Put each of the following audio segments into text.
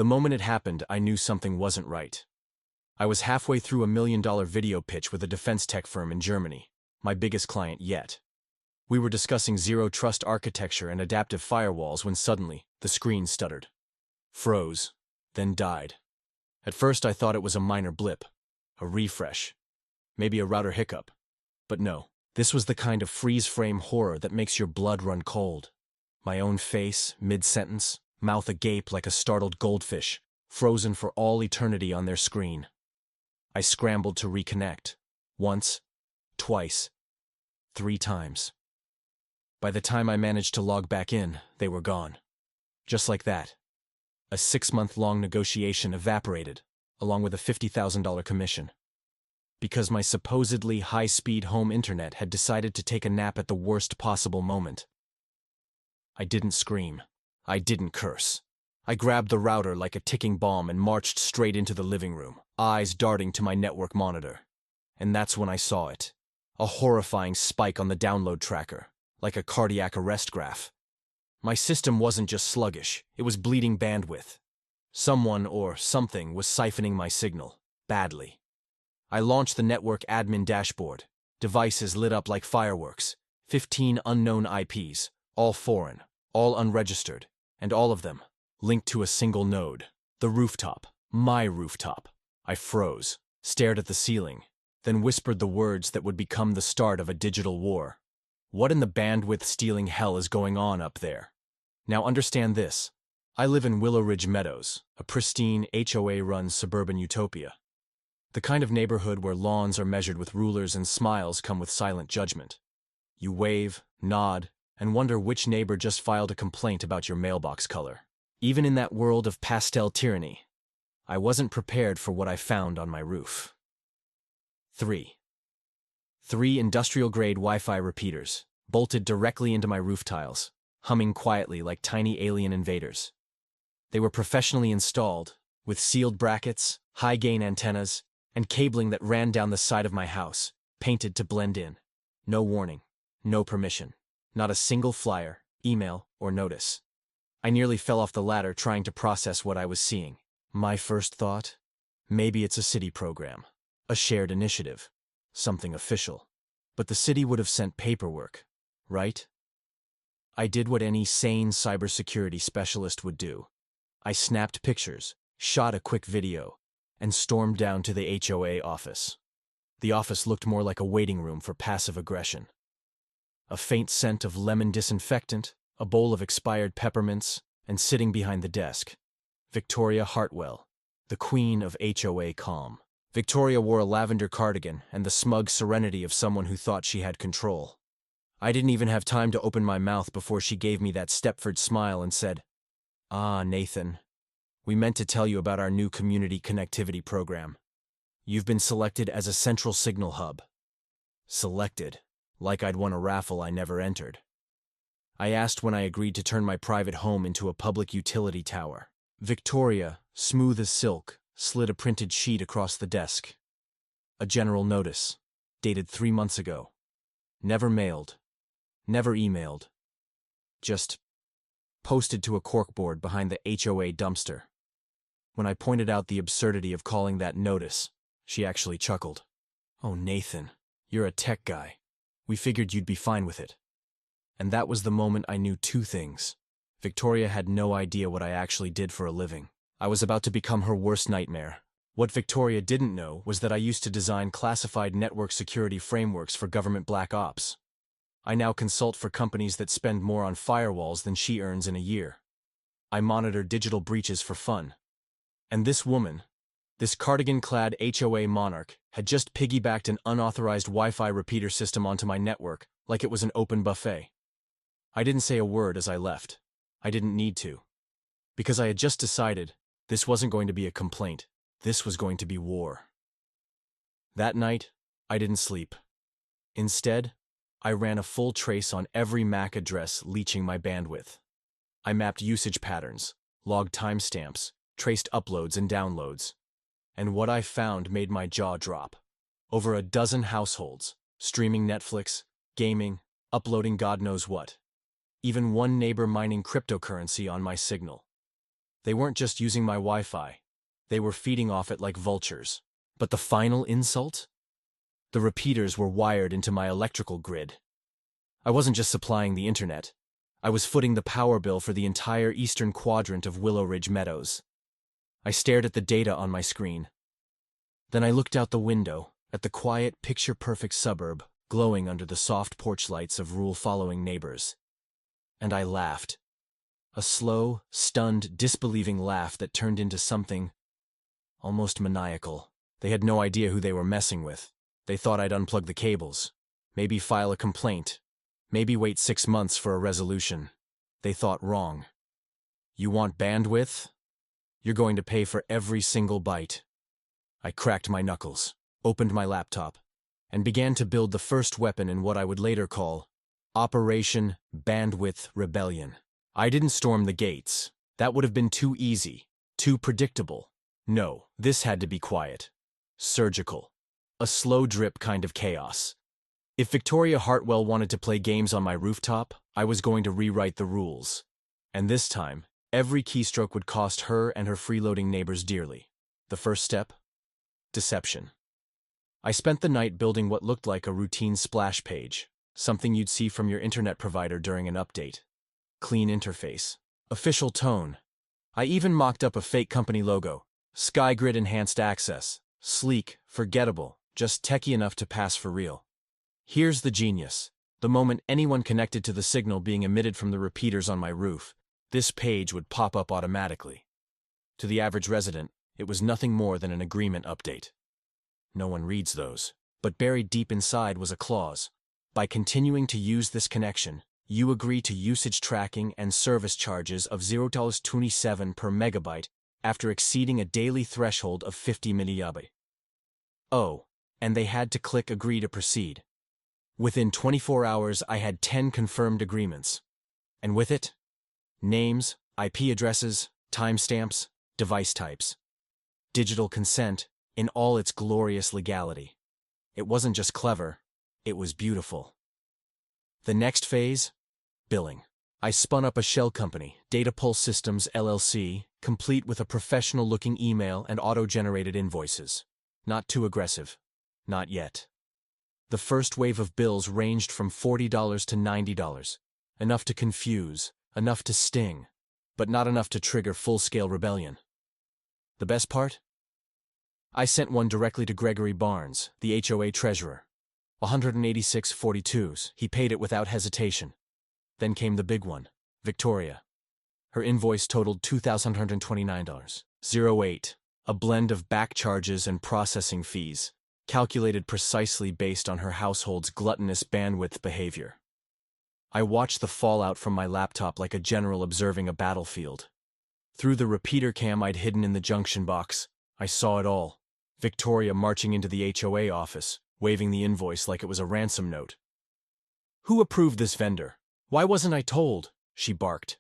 The moment it happened, I knew something wasn't right. I was halfway through $1 million video pitch with a defense tech firm in Germany, my biggest client yet. We were discussing zero-trust architecture and adaptive firewalls when suddenly, the screen stuttered. Froze, then died. At first I thought it was a minor blip, a refresh, maybe a router hiccup. But no, this was the kind of freeze-frame horror that makes your blood run cold. My own face, mid-sentence, mouth agape like a startled goldfish, frozen for all eternity on their screen. I scrambled to reconnect. Once, twice, 3 times. By the time I managed to log back in, they were gone. Just like that. A 6-month-long negotiation evaporated, along with a $50,000 commission. Because my supposedly high-speed home internet had decided to take a nap at the worst possible moment. I didn't scream. I didn't curse. I grabbed the router like a ticking bomb and marched straight into the living room, eyes darting to my network monitor. And that's when I saw it. A horrifying spike on the download tracker, like a cardiac arrest graph. My system wasn't just sluggish, it was bleeding bandwidth. Someone or something was siphoning my signal, badly. I launched the network admin dashboard. Devices lit up like fireworks. 15 unknown IPs, all foreign, all unregistered, and all of them linked to a single node. The rooftop. My rooftop. I froze, stared at the ceiling, then whispered the words that would become the start of a digital war. What in the bandwidth-stealing hell is going on up there? Now understand this. I live in Willow Ridge Meadows, a pristine HOA-run suburban utopia. The kind of neighborhood where lawns are measured with rulers and smiles come with silent judgment. You wave, nod, and wonder which neighbor just filed a complaint about your mailbox color. Even in that world of pastel tyranny, I wasn't prepared for what I found on my roof. 3 industrial-grade Wi-Fi repeaters, bolted directly into my roof tiles, humming quietly like tiny alien invaders. They were professionally installed, with sealed brackets, high-gain antennas, and cabling that ran down the side of my house, painted to blend in. No warning, no permission, not a single flyer, email, or notice. I nearly fell off the ladder trying to process what I was seeing. My first thought? Maybe it's a city program, a shared initiative. Something official. But the city would have sent paperwork, right? I did what any sane cybersecurity specialist would do. I snapped pictures, shot a quick video, and stormed down to the HOA office. The office looked more like a waiting room for passive aggression. A faint scent of lemon disinfectant, a bowl of expired peppermints, and sitting behind the desk, Victoria Hartwell, the queen of HOA calm. Victoria wore a lavender cardigan and the smug serenity of someone who thought she had control. I didn't even have time to open my mouth before she gave me that Stepford smile and said, "Ah, Nathan, we meant to tell you about our new community connectivity program. You've been selected as a central signal hub." Selected, like I'd won a raffle I never entered. I asked when I agreed to turn my private home into a public utility tower. Victoria, smooth as silk, slid a printed sheet across the desk. A general notice, dated 3 months ago. Never mailed. Never emailed. Just posted to a corkboard behind the HOA dumpster. When I pointed out the absurdity of calling that notice, she actually chuckled. "Oh, Nathan, you're a tech guy. We figured you'd be fine with it." And that was the moment I knew 2 things. Victoria had no idea what I actually did for a living. I was about to become her worst nightmare. What Victoria didn't know was that I used to design classified network security frameworks for government black ops. I now consult for companies that spend more on firewalls than she earns in a year. I monitor digital breaches for fun. And this woman, this cardigan-clad HOA monarch, had just piggybacked an unauthorized Wi-Fi repeater system onto my network like it was an open buffet. I didn't say a word as I left. I didn't need to. Because I had just decided this wasn't going to be a complaint. This was going to be war. That night, I didn't sleep. Instead, I ran a full trace on every MAC address leeching my bandwidth. I mapped usage patterns, logged timestamps, traced uploads and downloads. And what I found made my jaw drop. Over a dozen households, streaming Netflix, gaming, uploading God knows what. Even one neighbor mining cryptocurrency on my signal. They weren't just using my Wi-Fi. They were feeding off it like vultures. But the final insult? The repeaters were wired into my electrical grid. I wasn't just supplying the internet. I was footing the power bill for the entire eastern quadrant of Willow Ridge Meadows. I stared at the data on my screen. Then I looked out the window, at the quiet, picture-perfect suburb, glowing under the soft porch lights of rule-following neighbors. And I laughed. A slow, stunned, disbelieving laugh that turned into something almost maniacal. They had no idea who they were messing with. They thought I'd unplug the cables, maybe file a complaint, maybe wait 6 months for a resolution. They thought wrong. You want bandwidth? You're going to pay for every single byte. I cracked my knuckles, opened my laptop, and began to build the first weapon in what I would later call Operation Bandwidth Rebellion. I didn't storm the gates. That would have been too easy, too predictable. No, this had to be quiet, surgical, a slow drip kind of chaos. If Victoria Hartwell wanted to play games on my rooftop, I was going to rewrite the rules. And this time, every keystroke would cost her and her freeloading neighbors dearly. The first step? Deception. I spent the night building what looked like a routine splash page, something you'd see from your internet provider during an update. Clean interface. Official tone. I even mocked up a fake company logo. SkyGrid Enhanced Access. Sleek, forgettable, just techie enough to pass for real. Here's the genius. The moment anyone connected to the signal being emitted from the repeaters on my roof, this page would pop up automatically. To the average resident, it was nothing more than an agreement update. No one reads those. But buried deep inside was a clause. By continuing to use this connection, you agree to usage tracking and service charges of $0.27 per megabyte after exceeding a daily threshold of 50 MB. Oh, and they had to click Agree to proceed. Within 24 hours, I had 10 confirmed agreements. And with it, names, IP addresses, timestamps, device types. Digital consent in all its glorious legality. It wasn't just clever, it was beautiful. The next phase? Billing. I spun up a shell company, Data Pulse Systems LLC, complete with a professional-looking email and auto-generated invoices. Not too aggressive. Not yet. The first wave of bills ranged from $40 to $90. Enough to confuse, enough to sting, but not enough to trigger full-scale rebellion. The best part? I sent one directly to Gregory Barnes, the HOA treasurer. 186.42s. He paid it without hesitation. Then came the big one, Victoria. Her invoice totaled $2,129.08, a blend of back charges and processing fees, calculated precisely based on her household's gluttonous bandwidth behavior. I watched the fallout from my laptop like a general observing a battlefield. Through the repeater cam I'd hidden in the junction box, I saw it all. Victoria marching into the HOA office, waving the invoice like it was a ransom note. "Who approved this vendor? Why wasn't I told?" she barked.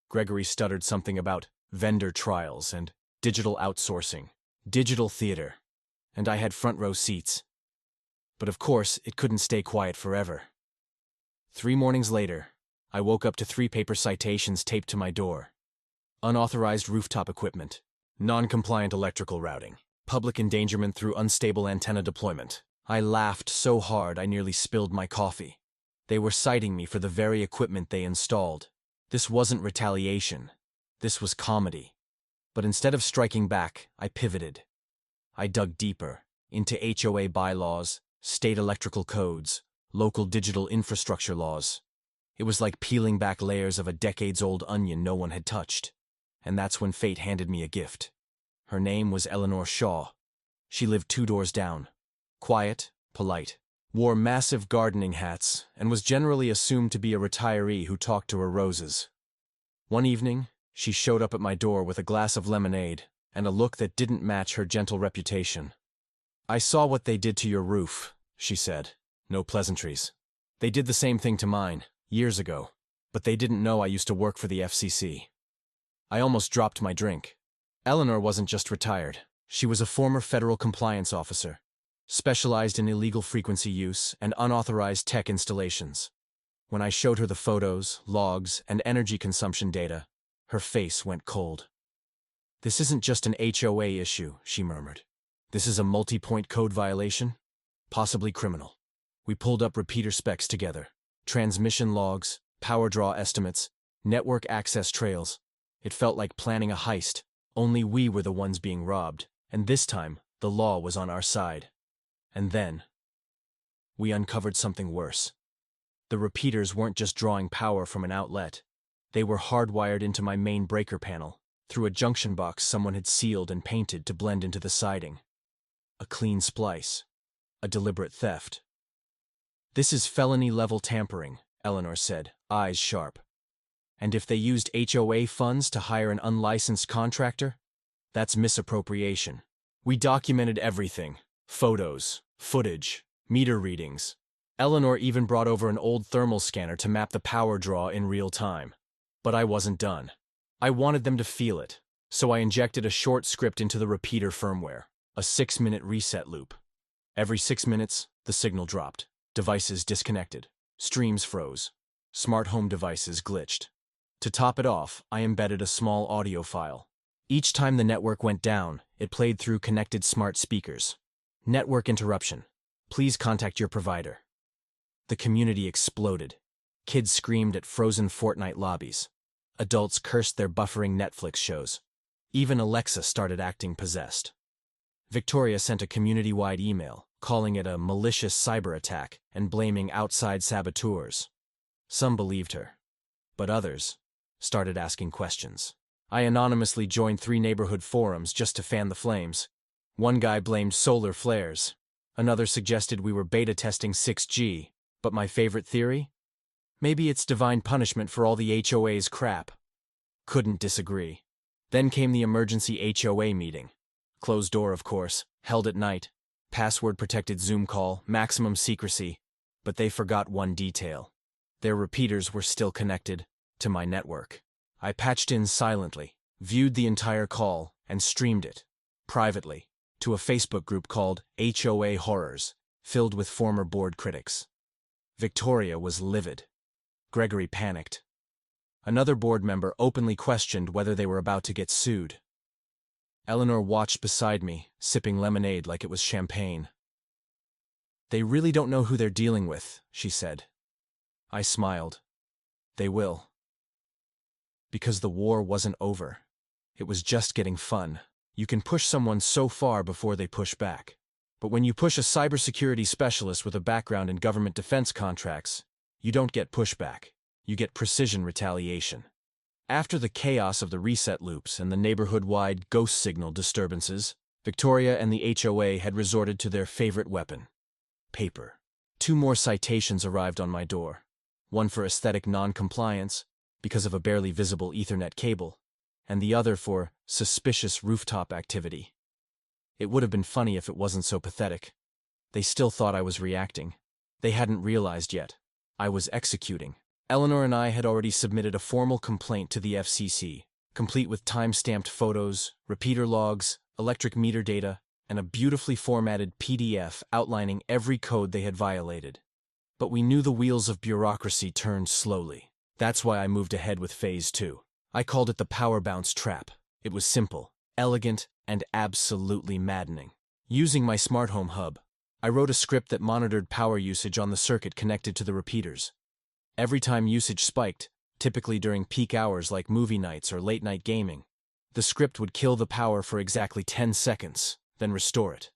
Gregory stuttered something about vendor trials and digital outsourcing, digital theater, and I had front row seats. But of course, it couldn't stay quiet forever. 3 mornings later, I woke up to 3 paper citations taped to my door. Unauthorized rooftop equipment, non-compliant electrical routing, public endangerment through unstable antenna deployment. I laughed so hard I nearly spilled my coffee. They were citing me for the very equipment they installed. This wasn't retaliation. This was comedy. But instead of striking back, I pivoted. I dug deeper, into HOA bylaws, state electrical codes, local digital infrastructure laws. It was like peeling back layers of a decades-old onion no one had touched. And that's when fate handed me a gift. Her name was Eleanor Shaw. She lived 2 doors down. Quiet, polite, wore massive gardening hats, and was generally assumed to be a retiree who talked to her roses. One evening, she showed up at my door with a glass of lemonade and a look that didn't match her gentle reputation. "I saw what they did to your roof," she said. No pleasantries. "They did the same thing to mine, years ago, but they didn't know I used to work for the FCC." I almost dropped my drink. Eleanor wasn't just retired. She was a former federal compliance officer, specialized in illegal frequency use and unauthorized tech installations. When I showed her the photos, logs, and energy consumption data, her face went cold. "This isn't just an HOA issue," she murmured. "This is a multi-point code violation, possibly criminal." We pulled up repeater specs together. Transmission logs, power draw estimates, network access trails. It felt like planning a heist. Only we were the ones being robbed, and this time, the law was on our side. And then, we uncovered something worse. The repeaters weren't just drawing power from an outlet. They were hardwired into my main breaker panel, through a junction box someone had sealed and painted to blend into the siding. A clean splice. A deliberate theft. "This is felony-level tampering," Eleanor said, eyes sharp. "And if they used HOA funds to hire an unlicensed contractor, that's misappropriation. We documented everything. Photos, footage, meter readings. Eleanor even brought over an old thermal scanner to map the power draw in real time. But I wasn't done. I wanted them to feel it, so I injected a short script into the repeater firmware, a 6-minute reset loop. Every 6 minutes, the signal dropped. Devices disconnected. Streams froze. Smart home devices glitched. To top it off, I embedded a small audio file. Each time the network went down, it played through connected smart speakers. "Network interruption. Please contact your provider." The community exploded. Kids screamed at frozen Fortnite lobbies. Adults cursed their buffering Netflix shows. Even Alexa started acting possessed. Victoria sent a community-wide email, calling it a malicious cyber attack and blaming outside saboteurs. Some believed her, but others started asking questions. I anonymously joined 3 neighborhood forums just to fan the flames. One guy blamed solar flares. Another suggested we were beta testing 6G, but my favorite theory? Maybe it's divine punishment for all the HOA's crap. Couldn't disagree. Then came the emergency HOA meeting. Closed door, of course, held at night. Password-protected Zoom call, maximum secrecy. But they forgot one detail. Their repeaters were still connected to my network. I patched in silently, viewed the entire call, and streamed it, privately, to a Facebook group called HOA Horrors, filled with former board critics. Victoria was livid. Gregory panicked. Another board member openly questioned whether they were about to get sued. Eleanor watched beside me, sipping lemonade like it was champagne. "They really don't know who they're dealing with," she said. I smiled. "They will." Because the war wasn't over. It was just getting fun. You can push someone so far before they push back. But when you push a cybersecurity specialist with a background in government defense contracts, you don't get pushback. You get precision retaliation. After the chaos of the reset loops and the neighborhood-wide ghost signal disturbances, Victoria and the HOA had resorted to their favorite weapon: paper. 2 more citations arrived on my door. One for aesthetic non-compliance, because of a barely visible Ethernet cable, and the other for suspicious rooftop activity. It would have been funny if it wasn't so pathetic. They still thought I was reacting. They hadn't realized yet. I was executing. Eleanor and I had already submitted a formal complaint to the FCC, complete with time-stamped photos, repeater logs, electric meter data, and a beautifully formatted PDF outlining every code they had violated. But we knew the wheels of bureaucracy turned slowly. That's why I moved ahead with Phase 2. I called it the Power Bounce Trap. It was simple, elegant, and absolutely maddening. Using my smart home hub, I wrote a script that monitored power usage on the circuit connected to the repeaters. Every time usage spiked, typically during peak hours like movie nights or late-night gaming, the script would kill the power for exactly 10 seconds, then restore it.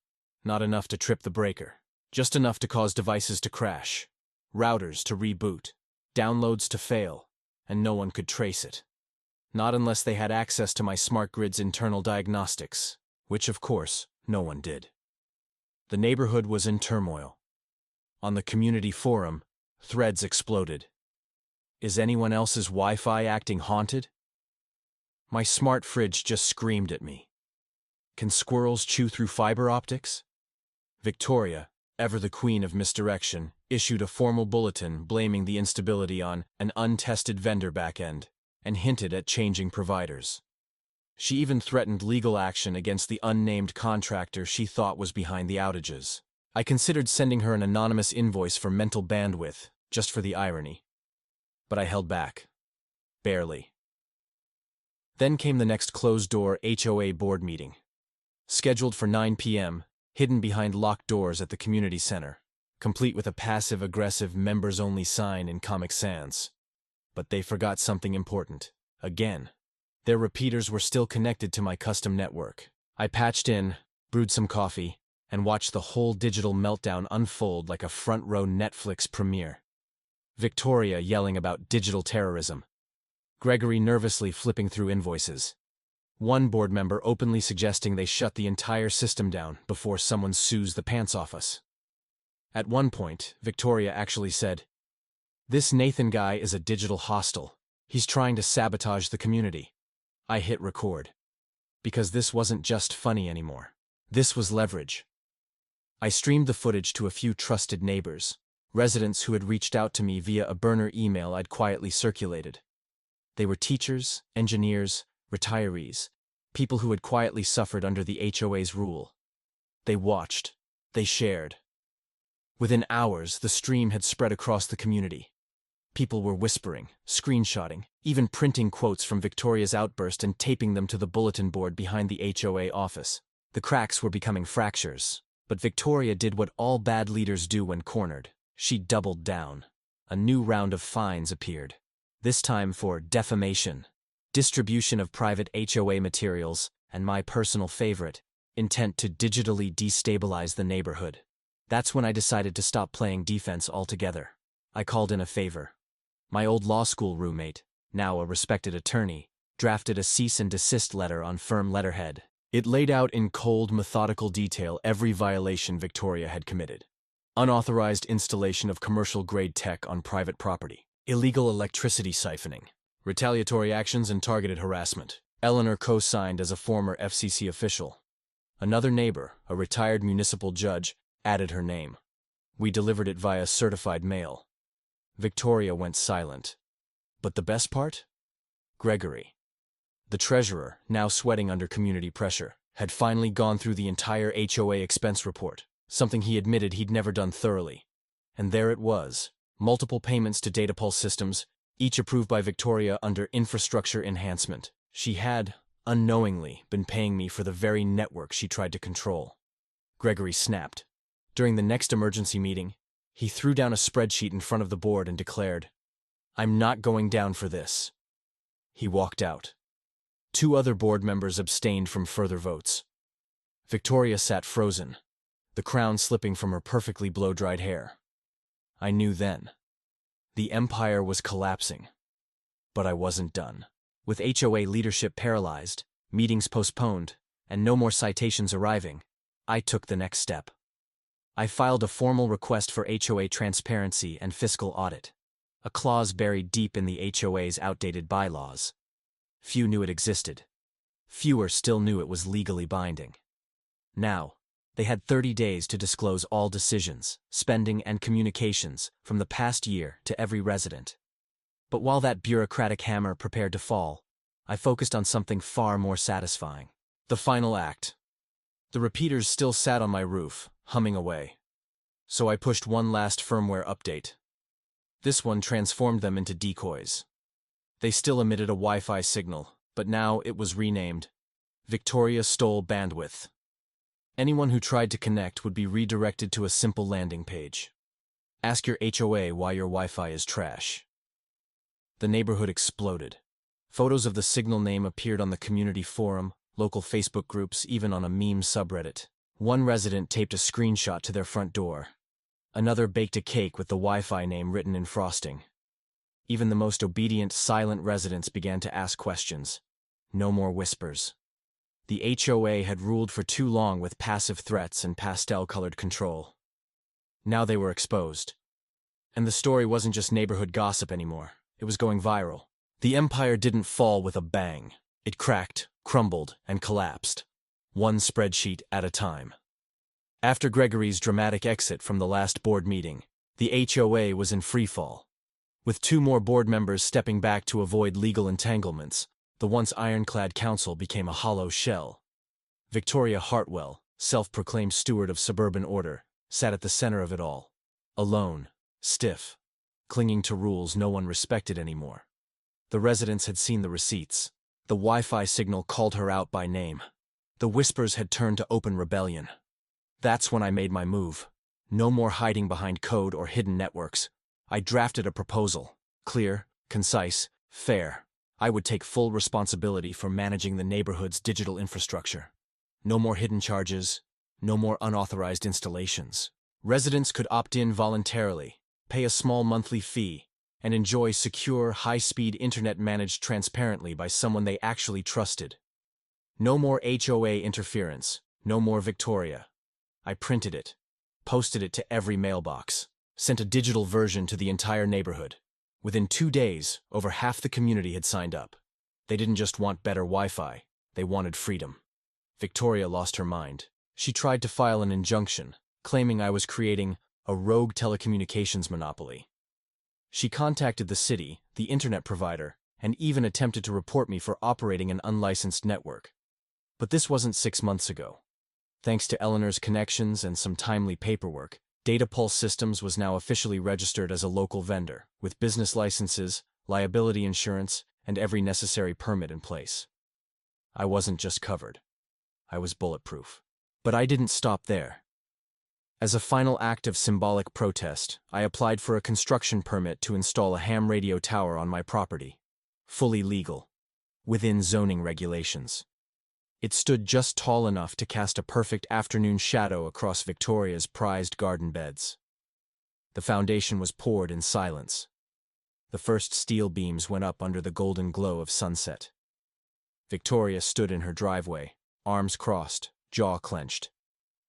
Not enough to trip the breaker. Just enough to cause devices to crash, routers to reboot, downloads to fail, and no one could trace it. Not unless they had access to my smart grid's internal diagnostics, which, of course, no one did. The neighborhood was in turmoil. On the community forum, threads exploded. Is anyone else's Wi-Fi acting haunted? My smart fridge just screamed at me. Can squirrels chew through fiber optics? Victoria, ever the queen of misdirection, issued a formal bulletin blaming the instability on an untested vendor backend and hinted at changing providers. She even threatened legal action against the unnamed contractor she thought was behind the outages. I considered sending her an anonymous invoice for mental bandwidth, just for the irony. But I held back. Barely. Then came the next closed-door HOA board meeting. Scheduled for 9 p.m., hidden behind locked doors at the community center, complete with a passive-aggressive members-only sign in Comic Sans. But they forgot something important. Again. Their repeaters were still connected to my custom network. I patched in, brewed some coffee, and watched the whole digital meltdown unfold like a front-row Netflix premiere. Victoria yelling about digital terrorism. Gregory nervously flipping through invoices. One board member openly suggesting they shut the entire system down before someone sues the pants off us. At one point, Victoria actually said, "This Nathan guy is a digital hostile. He's trying to sabotage the community." I hit record. Because this wasn't just funny anymore. This was leverage. I streamed the footage to a few trusted neighbors, residents who had reached out to me via a burner email I'd quietly circulated. They were teachers, engineers, retirees, people who had quietly suffered under the HOA's rule. They watched. They shared. Within hours, the stream had spread across the community. People were whispering, screenshotting, even printing quotes from Victoria's outburst and taping them to the bulletin board behind the HOA office. The cracks were becoming fractures, but Victoria did what all bad leaders do when cornered. She doubled down. A new round of fines appeared. This time for defamation, distribution of private HOA materials, and my personal favorite, intent to digitally destabilize the neighborhood. That's when I decided to stop playing defense altogether. I called in a favor. My old law school roommate, now a respected attorney, drafted a cease and desist letter on firm letterhead. It laid out in cold, methodical detail every violation Victoria had committed. Unauthorized installation of commercial-grade tech on private property. Illegal electricity siphoning. Retaliatory actions and targeted harassment. Eleanor co-signed as a former FCC official. Another neighbor, a retired municipal judge, added her name. We delivered it via certified mail. Victoria went silent. But the best part? Gregory. The treasurer, now sweating under community pressure, had finally gone through the entire HOA expense report, something he admitted he'd never done thoroughly. And there it was, multiple payments to Datapulse systems, each approved by Victoria under infrastructure enhancement. She had, unknowingly, been paying me for the very network she tried to control. Gregory snapped. During the next emergency meeting, he threw down a spreadsheet in front of the board and declared, "I'm not going down for this." He walked out. 2 other board members abstained from further votes. Victoria sat frozen, the crown slipping from her perfectly blow-dried hair. I knew then. The empire was collapsing. But I wasn't done. With HOA leadership paralyzed, meetings postponed, and no more citations arriving, I took the next step. I filed a formal request for HOA transparency and fiscal audit, a clause buried deep in the HOA's outdated bylaws. Few knew it existed. Fewer still knew it was legally binding. Now, they had 30 days to disclose all decisions, spending, and communications from the past year to every resident. But while that bureaucratic hammer prepared to fall, I focused on something far more satisfying. The final act. The repeaters still sat on my roof, humming away. So I pushed one last firmware update. This one transformed them into decoys. They still emitted a Wi-Fi signal, but now it was renamed Victoria Stole Bandwidth. Anyone who tried to connect would be redirected to a simple landing page. Ask your HOA why your Wi-Fi is trash. The neighborhood exploded. Photos of the signal name appeared on the community forum, local Facebook groups, even on a meme subreddit. One resident taped a screenshot to their front door. Another baked a cake with the Wi-Fi name written in frosting. Even the most obedient, silent residents began to ask questions. No more whispers. The HOA had ruled for too long with passive threats and pastel-colored control. Now they were exposed. And the story wasn't just neighborhood gossip anymore. It was going viral. The empire didn't fall with a bang. It cracked, crumbled, and collapsed, one spreadsheet at a time. After Gregory's dramatic exit from the last board meeting, the HOA was in freefall. With 2 more board members stepping back to avoid legal entanglements, the once ironclad council became a hollow shell. Victoria Hartwell, self-proclaimed steward of suburban order, sat at the center of it all. Alone, stiff, clinging to rules no one respected anymore. The residents had seen the receipts. The Wi-Fi signal called her out by name. The whispers had turned to open rebellion. That's when I made my move. No more hiding behind code or hidden networks. I drafted a proposal. Clear, concise, fair. I would take full responsibility for managing the neighborhood's digital infrastructure. No more hidden charges. No more unauthorized installations. Residents could opt in voluntarily, pay a small monthly fee, and enjoy secure, high-speed internet managed transparently by someone they actually trusted. No more HOA interference. No more Victoria. I printed it, posted it to every mailbox, sent a digital version to the entire neighborhood. Within 2 days, over half the community had signed up. They didn't just want better Wi-Fi, they wanted freedom. Victoria lost her mind. She tried to file an injunction, claiming I was creating a rogue telecommunications monopoly. She contacted the city, the internet provider, and even attempted to report me for operating an unlicensed network. But this wasn't 6 months ago. Thanks to Eleanor's connections and some timely paperwork, Data Pulse Systems was now officially registered as a local vendor, with business licenses, liability insurance, and every necessary permit in place. I wasn't just covered. I was bulletproof. But I didn't stop there. As a final act of symbolic protest, I applied for a construction permit to install a ham radio tower on my property. Fully legal. Within zoning regulations. It stood just tall enough to cast a perfect afternoon shadow across Victoria's prized garden beds. The foundation was poured in silence. The first steel beams went up under the golden glow of sunset. Victoria stood in her driveway, arms crossed, jaw clenched.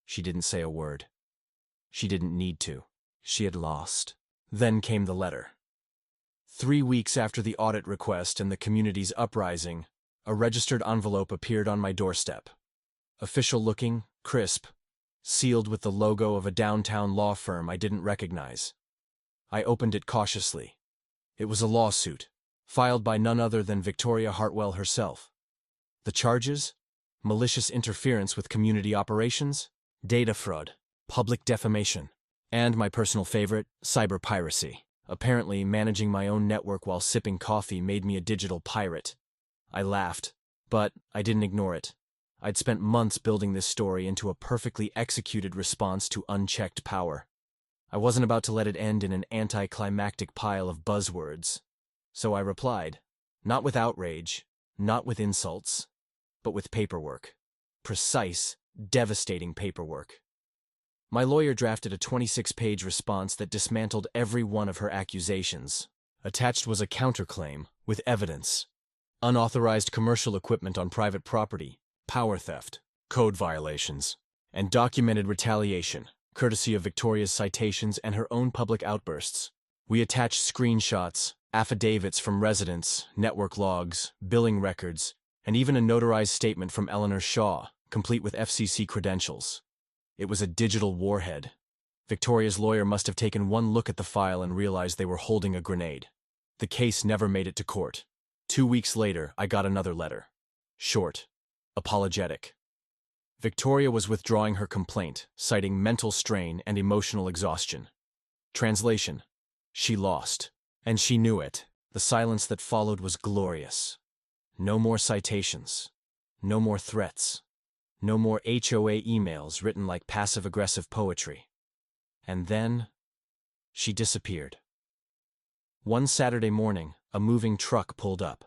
She didn't say a word. She didn't need to. She had lost. Then came the letter. 3 weeks after the audit request and the community's uprising, a registered envelope appeared on my doorstep. Official-looking, crisp, sealed with the logo of a downtown law firm I didn't recognize. I opened it cautiously. It was a lawsuit, filed by none other than Victoria Hartwell herself. The charges? Malicious interference with community operations, data fraud, public defamation, and my personal favorite, cyber piracy. Apparently, managing my own network while sipping coffee made me a digital pirate. I laughed, but I didn't ignore it. I'd spent months building this story into a perfectly executed response to unchecked power. I wasn't about to let it end in an anticlimactic pile of buzzwords. So I replied, not with outrage, not with insults, but with paperwork. Precise, devastating paperwork. My lawyer drafted a 26-page response that dismantled every one of her accusations. Attached was a counterclaim, with evidence. Unauthorized commercial equipment on private property, power theft, code violations, and documented retaliation, courtesy of Victoria's citations and her own public outbursts. We attached screenshots, affidavits from residents, network logs, billing records, and even a notarized statement from Eleanor Shaw, complete with FCC credentials. It was a digital warhead. Victoria's lawyer must have taken one look at the file and realized they were holding a grenade. The case never made it to court. 2 weeks later, I got another letter. Short. Apologetic. Victoria was withdrawing her complaint, citing mental strain and emotional exhaustion. Translation: she lost. And she knew it. The silence that followed was glorious. No more citations. No more threats. No more HOA emails written like passive-aggressive poetry. And then, she disappeared. One Saturday morning, a moving truck pulled up.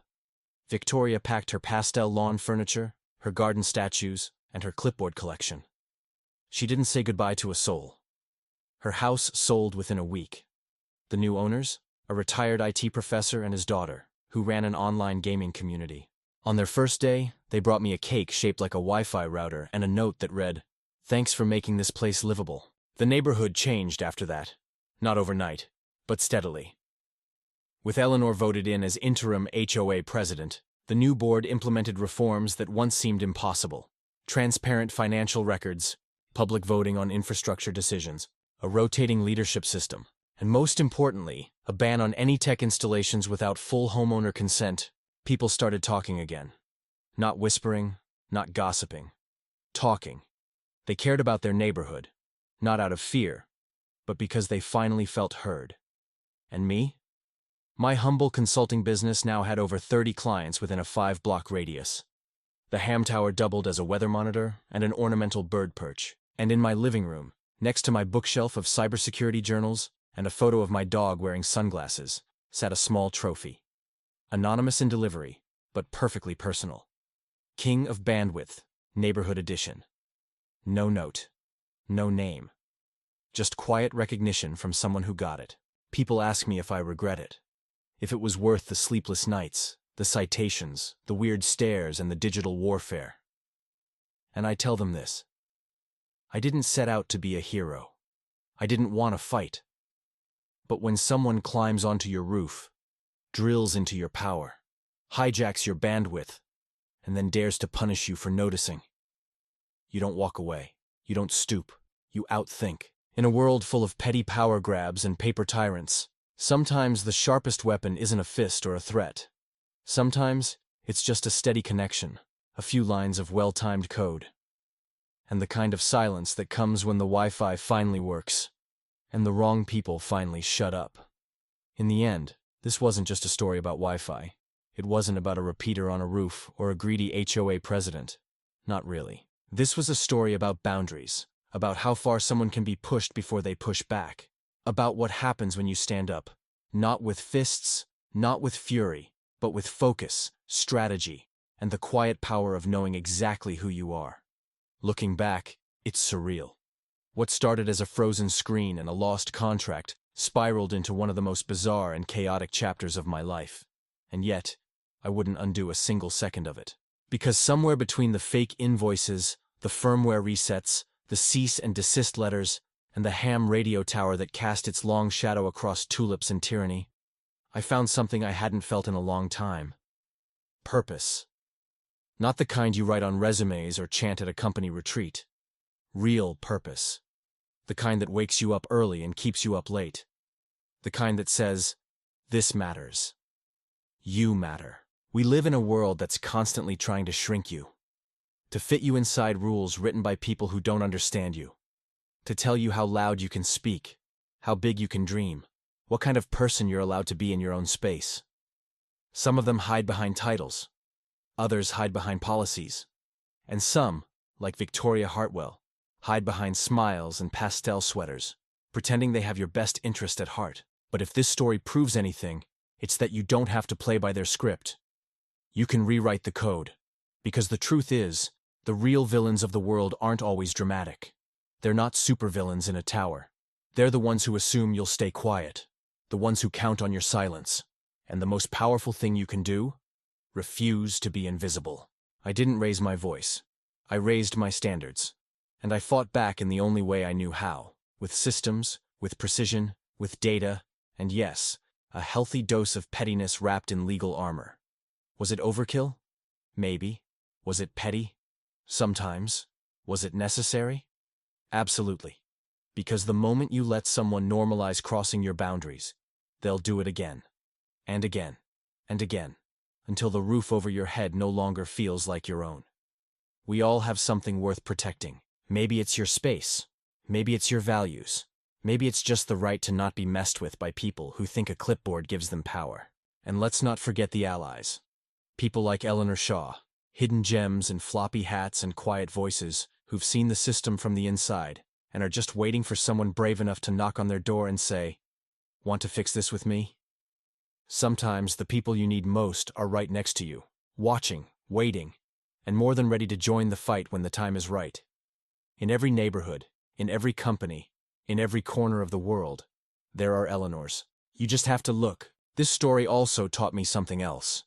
Victoria packed her pastel lawn furniture, her garden statues, and her clipboard collection. She didn't say goodbye to a soul. Her house sold within a week. The new owners? A retired IT professor and his daughter, who ran an online gaming community. On their first day, they brought me a cake shaped like a Wi-Fi router and a note that read, "Thanks for making this place livable." The neighborhood changed after that. Not overnight, but steadily. With Eleanor voted in as interim HOA president, the new board implemented reforms that once seemed impossible. Transparent financial records, public voting on infrastructure decisions, a rotating leadership system, and most importantly, a ban on any tech installations without full homeowner consent. People started talking again. Not whispering, not gossiping. Talking. They cared about their neighborhood, not out of fear, but because they finally felt heard. And me? My humble consulting business now had over 30 clients within a 5-block radius. The ham tower doubled as a weather monitor and an ornamental bird perch. And in my living room, next to my bookshelf of cybersecurity journals and a photo of my dog wearing sunglasses, sat a small trophy. Anonymous in delivery, but perfectly personal. King of Bandwidth, Neighborhood Edition. No note. No name. Just quiet recognition from someone who got it. People ask me if I regret it. If it was worth the sleepless nights, the citations, the weird stares, and the digital warfare. And I tell them this. I didn't set out to be a hero. I didn't want to fight. But when someone climbs onto your roof, drills into your power, hijacks your bandwidth, and then dares to punish you for noticing, you don't walk away. You don't stoop. You outthink. In a world full of petty power grabs and paper tyrants, sometimes the sharpest weapon isn't a fist or a threat. Sometimes it's just a steady connection, a few lines of well-timed code. And the kind of silence that comes when the Wi-Fi finally works, and the wrong people finally shut up. In the end, this wasn't just a story about Wi-Fi. It wasn't about a repeater on a roof or a greedy HOA president. Not really. This was a story about boundaries, about how far someone can be pushed before they push back, about what happens when you stand up, not with fists, not with fury, but with focus, strategy, and the quiet power of knowing exactly who you are. Looking back, it's surreal. What started as a frozen screen and a lost contract spiraled into one of the most bizarre and chaotic chapters of my life. And yet, I wouldn't undo a single second of it. Because somewhere between the fake invoices, the firmware resets, the cease and desist letters, and the ham radio tower that cast its long shadow across tulips and tyranny, I found something I hadn't felt in a long time. Purpose. Not the kind you write on resumes or chant at a company retreat. Real purpose. The kind that wakes you up early and keeps you up late. The kind that says, this matters. You matter. We live in a world that's constantly trying to shrink you. To fit you inside rules written by people who don't understand you. To tell you how loud you can speak, how big you can dream, what kind of person you're allowed to be in your own space. Some of them hide behind titles. Others hide behind policies. And some, like Victoria Hartwell, hide behind smiles and pastel sweaters, pretending they have your best interest at heart. But if this story proves anything, it's that you don't have to play by their script. You can rewrite the code. Because the truth is, the real villains of the world aren't always dramatic. They're not supervillains in a tower. They're the ones who assume you'll stay quiet, the ones who count on your silence. And the most powerful thing you can do? Refuse to be invisible. I didn't raise my voice. I raised my standards. And I fought back in the only way I knew how, with systems, with precision, with data, and yes, a healthy dose of pettiness wrapped in legal armor. Was it overkill? Maybe. Was it petty? Sometimes. Was it necessary? Absolutely. Because the moment you let someone normalize crossing your boundaries, they'll do it again. And again. And again. Until the roof over your head no longer feels like your own. We all have something worth protecting. Maybe it's your space. Maybe it's your values. Maybe it's just the right to not be messed with by people who think a clipboard gives them power. And let's not forget the allies. People like Eleanor Shaw, hidden gems in floppy hats and quiet voices who've seen the system from the inside and are just waiting for someone brave enough to knock on their door and say, "Want to fix this with me?" Sometimes the people you need most are right next to you, watching, waiting, and more than ready to join the fight when the time is right. In every neighborhood, in every company, in every corner of the world, there are Eleanors. You just have to look. This story also taught me something else.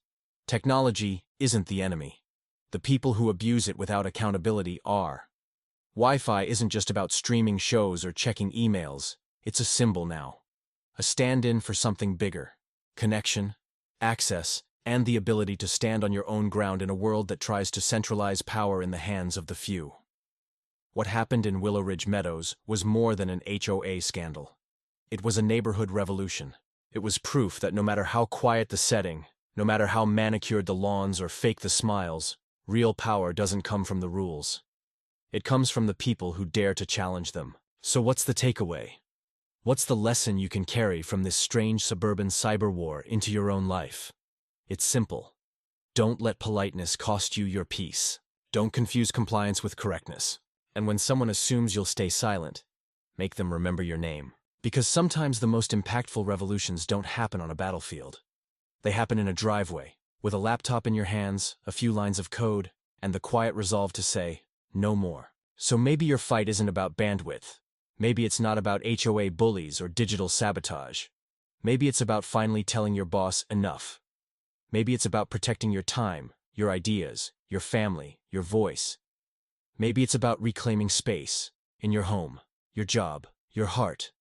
Technology isn't the enemy. The people who abuse it without accountability are. Wi-Fi isn't just about streaming shows or checking emails. It's a symbol now. A stand-in for something bigger. Connection, access, and the ability to stand on your own ground in a world that tries to centralize power in the hands of the few. What happened in Willow Ridge Meadows was more than an HOA scandal. It was a neighborhood revolution. It was proof that no matter how quiet the setting, no matter how manicured the lawns or fake the smiles, real power doesn't come from the rules. It comes from the people who dare to challenge them. So what's the takeaway? What's the lesson you can carry from this strange suburban cyber war into your own life? It's simple. Don't let politeness cost you your peace. Don't confuse compliance with correctness. And when someone assumes you'll stay silent, make them remember your name. Because sometimes the most impactful revolutions don't happen on a battlefield. They happen in a driveway, with a laptop in your hands, a few lines of code, and the quiet resolve to say, no more. So maybe your fight isn't about bandwidth. Maybe it's not about HOA bullies or digital sabotage. Maybe it's about finally telling your boss enough. Maybe it's about protecting your time, your ideas, your family, your voice. Maybe it's about reclaiming space in your home, your job, your heart,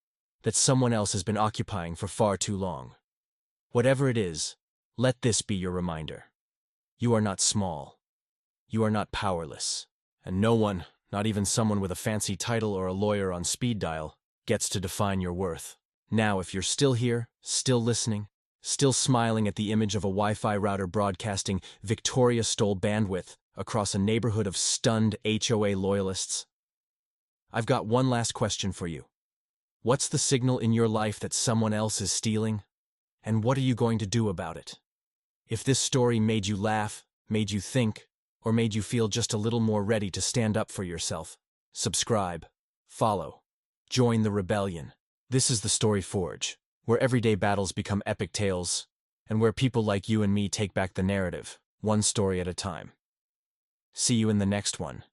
that someone else has been occupying for far too long. Whatever it is, let this be your reminder. You are not small. You are not powerless. And no one, not even someone with a fancy title or a lawyer on speed dial, gets to define your worth. Now, if you're still here, still listening, still smiling at the image of a Wi-Fi router broadcasting Victoria stole bandwidth across a neighborhood of stunned HOA loyalists, I've got one last question for you. What's the signal in your life that someone else is stealing? And what are you going to do about it? If this story made you laugh, made you think, or made you feel just a little more ready to stand up for yourself, subscribe, follow, join the rebellion. This is the Story Forge, where everyday battles become epic tales, and where people like you and me take back the narrative, one story at a time. See you in the next one.